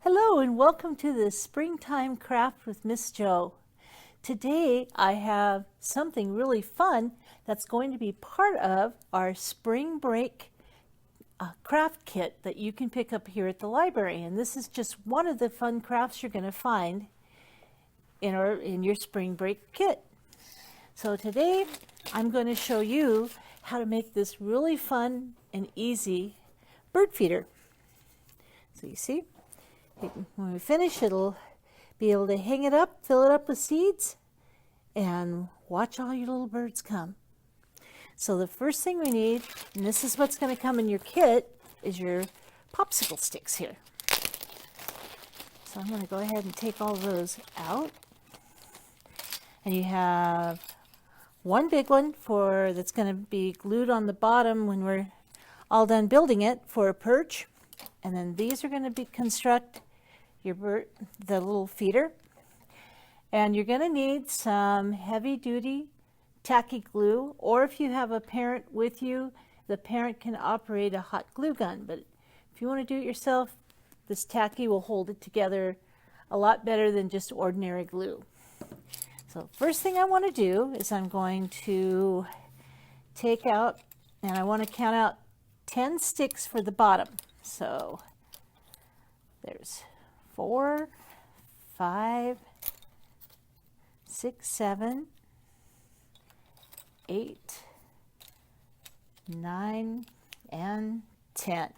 Hello and welcome to the Springtime Craft with Miss Jo. Today I have something really fun that's going to be part of our spring break craft kit that you can pick up here at the library. And this is just one of the fun crafts you're going to find in your spring break kit. So today I'm going to show you how to make this really fun and easy bird feeder. So you see, when we finish, it'll be able to hang it up, fill it up with seeds, and watch all your little birds come. So the first thing we need, and this is what's going to come in your kit, is your popsicle sticks here. So I'm going to go ahead and take all those out. And you have one big one that's going to be glued on the bottom when we're all done building it for a perch. And then these are going to construct the little feeder. And you're going to need some heavy duty tacky glue, or if you have a parent with you, the parent can operate a hot glue gun. But if you want to do it yourself, this tacky will hold it together a lot better than just ordinary glue. So first thing I want to do is I'm going to take out, and I want to count out 10 sticks for the bottom. So there's 4, 5, 6, 7, 8, 9, and 10.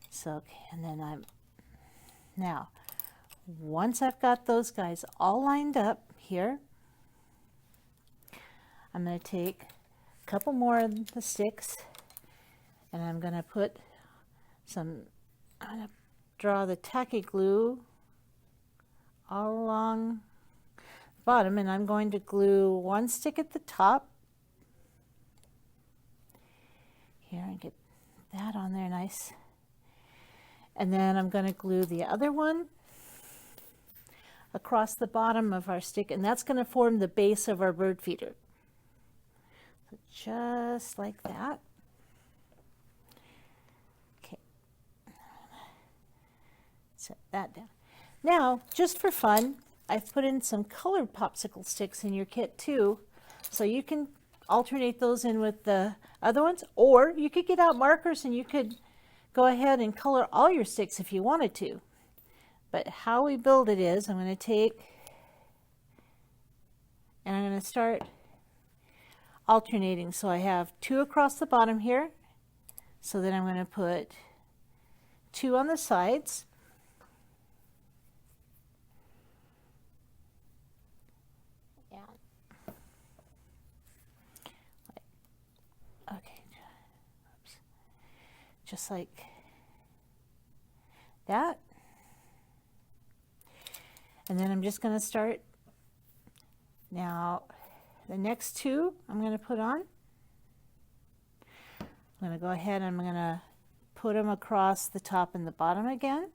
So, okay, and then now, once I've got those guys all lined up here, I'm going to take a couple more of the sticks, and I'm going to put I'm going to draw the tacky glue all along the bottom, and I'm going to glue one stick at the top here and get that on there nice. And then I'm going to glue the other one across the bottom of our stick, and that's going to form the base of our bird feeder. So just like that. Set that down. Now, just for fun, I've put in some colored popsicle sticks in your kit too, so you can alternate those in with the other ones, or you could get out markers and you could go ahead and color all your sticks if you wanted to. But how we build it is, I'm going to take and I'm going to start alternating. So I have 2 across the bottom here, so then I'm going to put 2 on the sides. Okay, oops. Just like that. And then I'm just going to start. Now, the next 2 I'm going to put on. I'm going to go ahead and I'm going to put them across the top and the bottom again.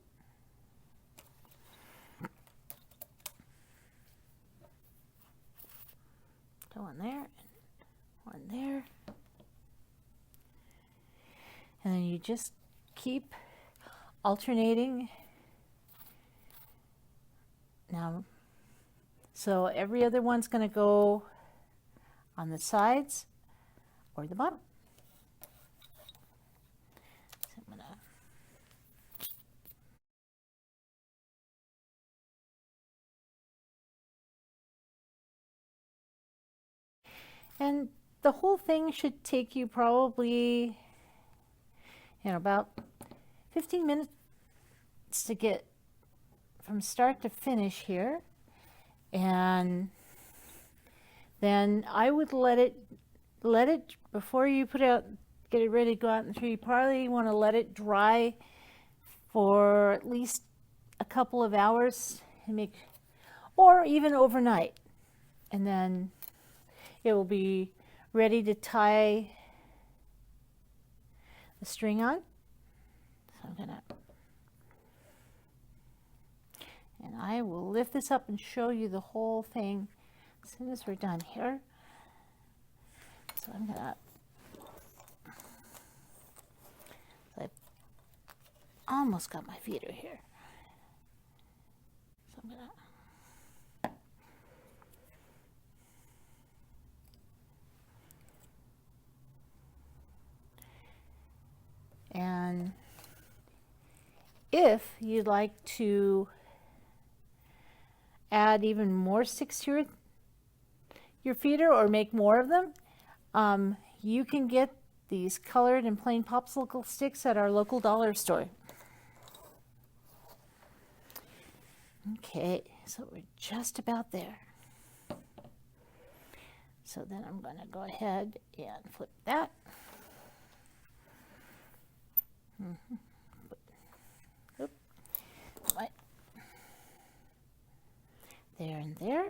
Go one there, one there. And then you just keep alternating. Now, so every other one's going to go on the sides or the bottom. So I'm gonna and the whole thing should take you probably about 15 minutes to get from start to finish here. And then I would let it before you put out, get it ready to go out in the tree. You probably want to let it dry for at least a couple of hours and or even overnight. And then it will be ready to tie the string on. So I'm gonna, and I will lift this up and show you the whole thing as soon as we're done here. So I'm gonna, I've almost got my feeder here. And if you'd like to add even more sticks to your feeder or make more of them, you can get these colored and plain popsicle sticks at our local dollar store. Okay, so we're just about there. So then I'm going to go ahead and flip that. Oop. Right. There and there.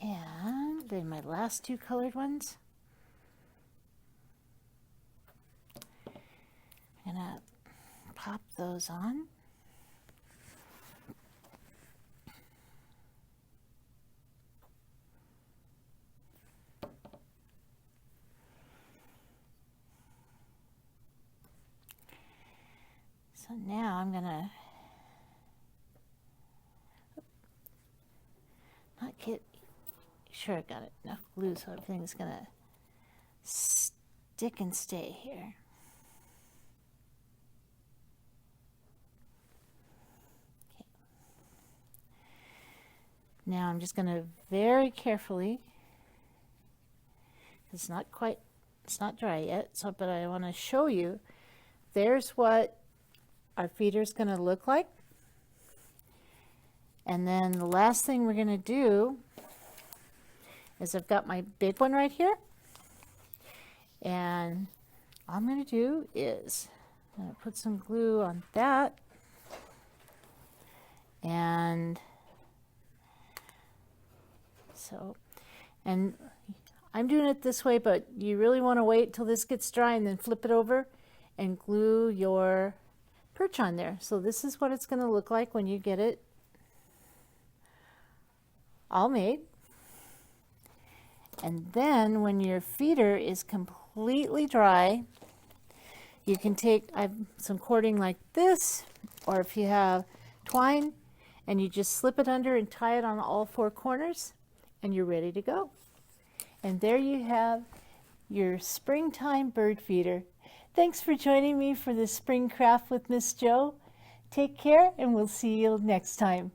And then my last two colored ones. I'm gonna pop those on. So now I'm gonna not get sure I got enough glue so everything's gonna stick and stay here. Okay. Now I'm just gonna very carefully, it's not dry yet, so but I want to show you. There's what our feeder is going to look like. And then the last thing we're going to do is I've got my big one right here. And all I'm going to do is I'm going to put some glue on that. And so, and I'm doing it this way, but you really want to wait till this gets dry and then flip it over and glue your perch on there. So this is what it's going to look like when you get it all made. And then when your feeder is completely dry, you can take some cording like this, or if you have twine, and you just slip it under and tie it on all four corners, and you're ready to go. And there you have your springtime bird feeder. Thanks for joining me for the Spring Craft with Miss Jo. Take care, and we'll see you next time.